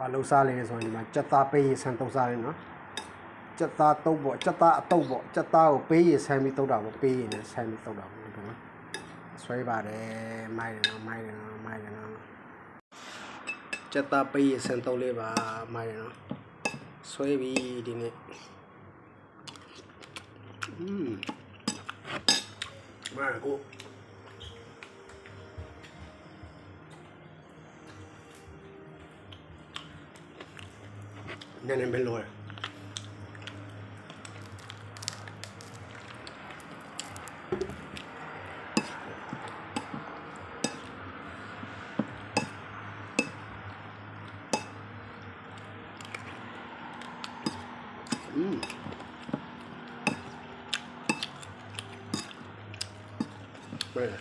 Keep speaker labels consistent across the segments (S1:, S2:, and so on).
S1: lâu xa lên rồi mà chất ta bê sang tàu xa lên nó chất ta tàu bộ chất ta chất ta ở bê sang mi tàu đảo bê này sang mi tàu đảo đúng không xoay bà để mai nó chất ta bê sang tàu lên bà mai nó xoay bị đi này mai cô nên bên lôi đây này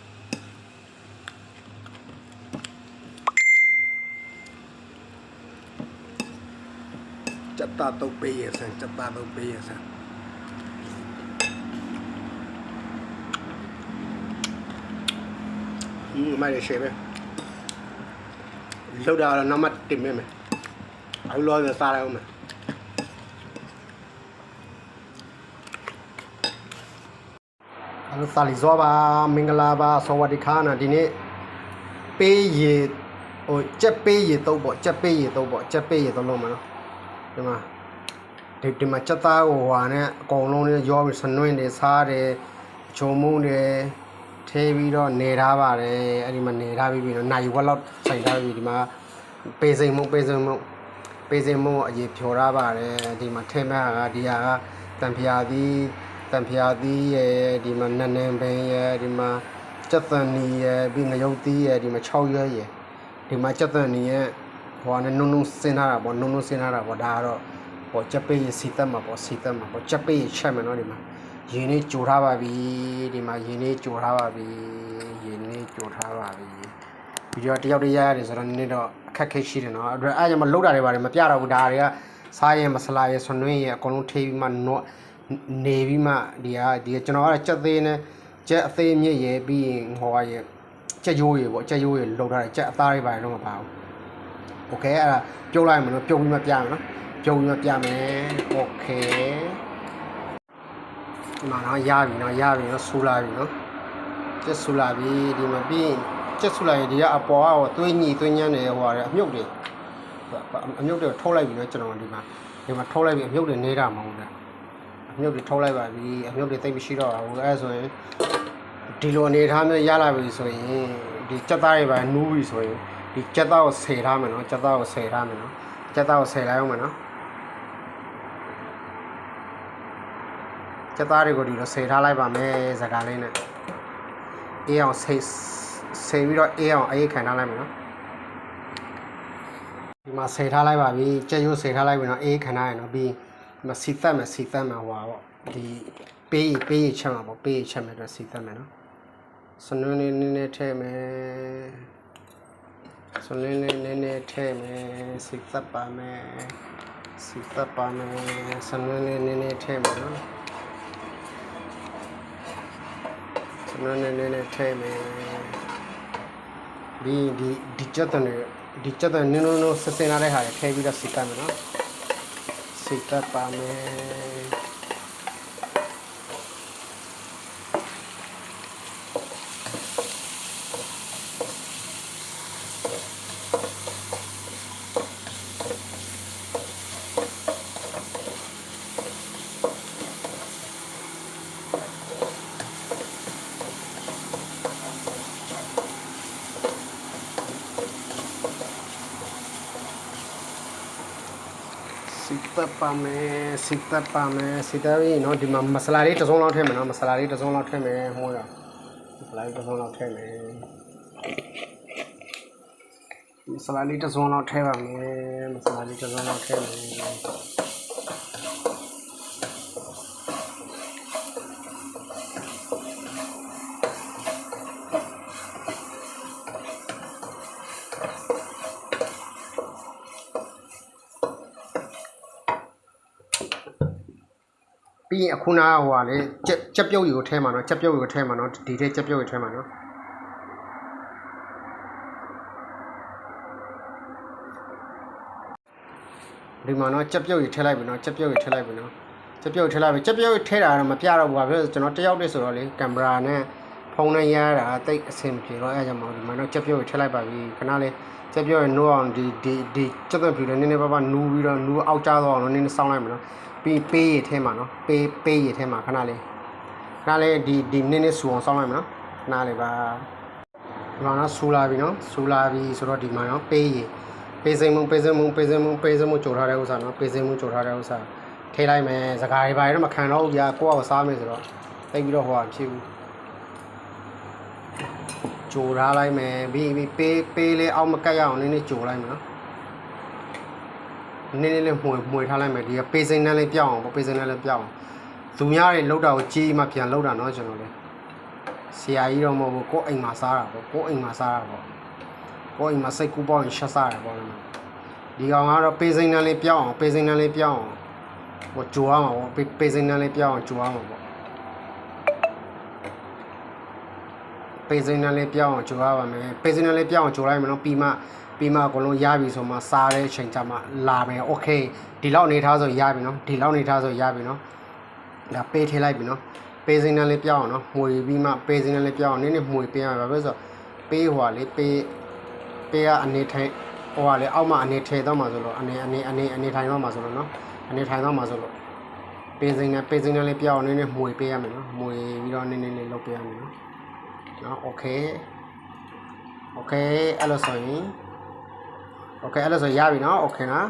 S1: chất ta tàu bê sang chất ta tàu bê sang mai để xem ấy lâu đầu là nó mất tìm em mày anh lo là xa đâu mà anh xa lý do ba mingala ba sawadika na đi nè bê gì ôi chất bê gì tàu bỏ chất bê gì tàu luôn mà nó đúng không thì mà chất ta của hòa nè còn luôn nè do bị sân nuôi để xa để chỗ mông để thế vì đó nề đá vào để anh mà nề đá vì nó này quá lót xảy ra vì mà bây giờ mông ở dưới phiếu đá vào để thì mà thêm mà đi à tầm phía đi thì mà nền bên thì mà chất tần thì vì nó dâu tí thì mà trâu như vậy thì mà chất tần thì hòa nè nung xin ra bỏ đá đó bỏ chất bê xịt mà bỏ chất bê chơi mà nó đi mà yến này chủ tháp à vì đi mà yến này chủ tháp à vì bây giờ tiêu đi ra thì sau đó nên đó khách xí nó rồi ai mà lúc đó mà piara bu đá đấy sai mà salai xuân nuôi còn lúc thi mà nó navy mà đi cho nó là chất thế như vậy bị hoa vậy chất vui lúc đó chất ta đi bài nó mà bảo ok là châu lại mà nó châu mà mẹ ok mà nó ya vì nó su lại nó chất su lại vì đi mà bị chất su lại đi à bỏ tôi nhăn này hòa nhúc đi thâu lại vì nó cho nó đi mà thâu lại vì nhúc đi nề ra mà nhúc đi thâu lại vì nhúc đi tay bị xí đó rồi đi luôn nề tham nó ya lại vì rồi đi chất tay và nuôi rồi đi chất tao xẻ ra mà nó chất tao xẻ lại không mà nó chất tao đi có đi nó xẻ ra lại và mẹ giật ra lên này eo xẻပြီးတော့အေးအောင်အေးခံထားလိုက်မယ်နော်ဒီမှာဆယ်ထားလိုက်ပါပြီကြက်ရိုးဆယ်ထားလိုက်ပြီနော်အေးခံထားရနော်ပြီးဒီမှာစီသက်မှာဟွာပေါ့ဒီပေးချက်မှာပေါ့ပေးချက်မှာတော့စီသက်မယ်နော်စနွင်းလေးနည်းနည်းထည့်မယ်စီသက်ပါမယ်စနွင်းလေးနည်းနည်းထည့်မယ်နော်စနွင်းလေးနည်းနည်းထည့်မယ်ဒီချက်တဲ့နင်းနိုးစစင်လာတဲ့ဟာတွေထည့်ပြီးတော့စီသက်မယ်နော်စီသက်ပါမယ်စီသက်ပါပြီเนาะဒီမှာမဆလာလေးတစ်စုံလောက်ထည့်မယ်เนาะမဆလာလေးတစ်စုံလောက်ထည့်မယ်ဟိုးရမဆလာလေးတစ်စုံလောက်ထည့်မယ်ပြီးရင်အခုနာဟိုဟာလေချက်ပြုတ်ရီကိုထဲမှာเนาะချက်ပြုတ်ရီကိုထဲမှာเนาะဒီထဲချက်ပြုတ်ရီထဲမှာเนาะ ဒီမှာနော်ကြက်ပြုတ်ကြီးထည့်လိုက်ပြီနော်ကြက်ပြုတ်ကြီးထည့်လိုက်ပြီနော်ကြက်ပြုတ်ထည့်လိုက်ပြီကြက်ပြုတ်ထည့်တာတော့မပြတော့ဘူးပါပြောကျွန်တော်တယောက်တည်းဆိုတော့လေကင်မရာနဲ့ဖုန်းနဲ့ရတာတိတ်အဆင်ပြေတော့အဲကြောင့်မဟုတ်ဒီမှာနော်ကြက်ပြုတ်ကြီးထည့်လိုက်ပါပြီခဏလေးကြက်ပြုတ်ရနိုးအောင်ဒီကြက်သွန်ဖြူလေးနည်းနည်းပါးပါးနူးပြီးတော့နူးအောက်ကျသွားအောင်နည်းနည်းစောင်းလိုက်မယ်နော်ပြီးပေးရထဲမှာနော်ပေးရထဲမှာခဏလေးဒီနည်းနည်းဆူအောင်စောင်းလိုက်မယ်နော်ခဏလေးပါဒီမှာနော်ဆူလာပြီနော်ဆူလာပြီဆိုတော့ဒီမှာနော်ပေးစိမ်မှုကြိုထားတဲ့ဥစ္စာနော်ပေးစိမ်မှုကြိုထားတဲ့ဥစ္စာထိလိုက်မယ်စကားတွေပါတော့မခံတော့ဘူးကြာကိုယ့်အောင်စားမယ်ဆိုတော့တိတ်ပြီးတော့ဟိုဟာဖြစ်ဘူးကြိုထားလိုက်မယ်ပြီးပေးလေးအောက်မကတ်ရအောင်နည်းနည်းကြိုလိုက်မယ်နော်နည်းနည်းလေးမှွေထားလိုက်မယ်ဒီကပေးစိမ်နဲ့လေးပြောင်းအောင်ပေးစိမ်နဲ့လေးပြောင်းအောင်သူများတွေလောက်တာကိုကြီးမှပြန်လောက်တာနော်ကျွန်တော်လည်းဆရာကြီးတော့မဟုတ်ဘူးကိုယ့်အိမ်မှာစားတာပေါ့ကိုယ့်အိမ်မှာစားတာပေါ့ကိုယ့်အိမ်မှာစိတ်ကူးပေါင်းရင်ရှက်စားတယ်ပေါ့ဒီကောင်ကတော့ပေးစိမ်နဲ့လေးပြောင်းအောင်ပေးစိမ်နဲ့လေးပြောင်းအောင်ဟိုကြိုရမှာပေါ့ပေးစိမ်နဲ့လေးပြောင်းအောင်ကြိုရမှာပေါ့ပေးစိမ်နဲ့လေးပြောင်းအောင်ကြိုရပါမယ်ပေးစိမ်နဲ့လေးပြောင်းအောင်ကြိုလိုက်မယ်နော်ပြီးမှအကုန်လုံးရပြီဆိုမှစားတဲ့အချိန်ကျမှလာမယ်โอเคဒီလောက်နေထားဆိုရပြီနော်ဒီလောက်နေထားဆိုရပြီနော်ဒါပေးထည့်လိုက်ပြီနော်ပေးစိမ်းနဲ့လေးပြောင်းအောင်နော်မှွေပြီးမှပေးစိမ်းနဲ့လေးပြောင်းအောင်နည်းနည်းမှွေပေးရမှာပဲဆိုတော့ပေးဟွာလေးပေးကအနေထိုင်ဟွာလေးအောက်မှာအနေထည့်တော့မှာဆိုတော့အနေထိုင်တော့မှာဆိုတော့နော်အနေထိုင်တော့မှာဆိုတော့ပေးစိမ်းနဲ့လေးပြောင်းအောင်နည်းနည်းမှွေပေးရမယ်နော်မှွေပြီးတော့နည်းနည်းလေးလုပ်ပေးရမယ်နော်โอเคအဲ့လိုဆိုရင်အဲ့လိုဆိုရပြီနော်โอเคနော်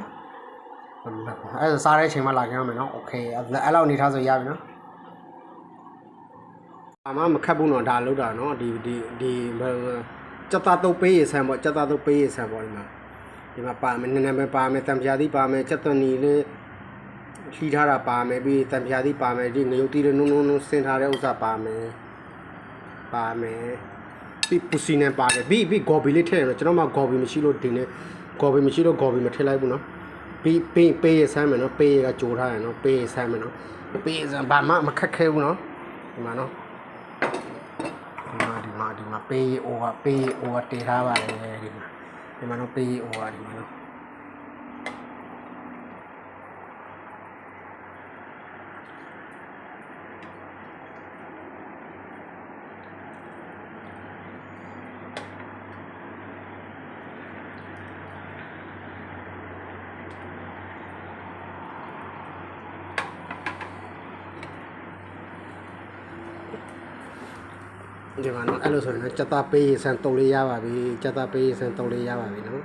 S1: အဲ့ဒါစားတဲ့အချိန်မှလာကြရမယ်နော်โอเคအဲ့လောက်နေထားဆိုရပြီနော်အမမခတ်ဘူးနော်ဒါလောက်တာနော်ဒီကြက်သားတုပ်ပေးရဆန်ပေါ့ကြက်သားတုပ်ပေးရဆန်ပေါ့ဒီမှာပါမယ်နည်းနည်းပဲပါမယ်တံပြာသီးပါမယ်ကြက်သွန်နီလေးလှီးထားတာပါမယ်ပြီးတံပြာသီးပါမယ်ဒီငရုတ်တီးလေးနုံဆင်းထားတဲ့ဥစ္စာပါမယ်ပြီးပူစီနဲ့ပါတယ်ပြီးဂေါ်ဘီလေးထည့်ရမယ်ကျွန်တော်မှဂေါ်ဘီမရှိလို့ဒီနေ့ဂေါ်ဘီမရှိလို့ဂေါ်ဘီမထည့်လိုက်ဘူးနော်ပြီးပေးရဆမ်းမယ်နော်ပေးရကကြိုထားရနော်ပေးရဆမ်းမယ်နော်ပေးရဆမ်းဘာမှမခက်ခဲဘူးနော်ဒီမှာနော်ဒီမှာပေးရအိုကတေးထားပါတယ်ဒီမှာနော်ပေးရအိုကဒီမှာနော်ဒီမှာနော်အဲ့လိုဆိုရင်ကြက်သားပေးရဆန်တုံးလေးရပါပြီကြက်သားပေးရဆန်တုံးလေးရပါပြီနော်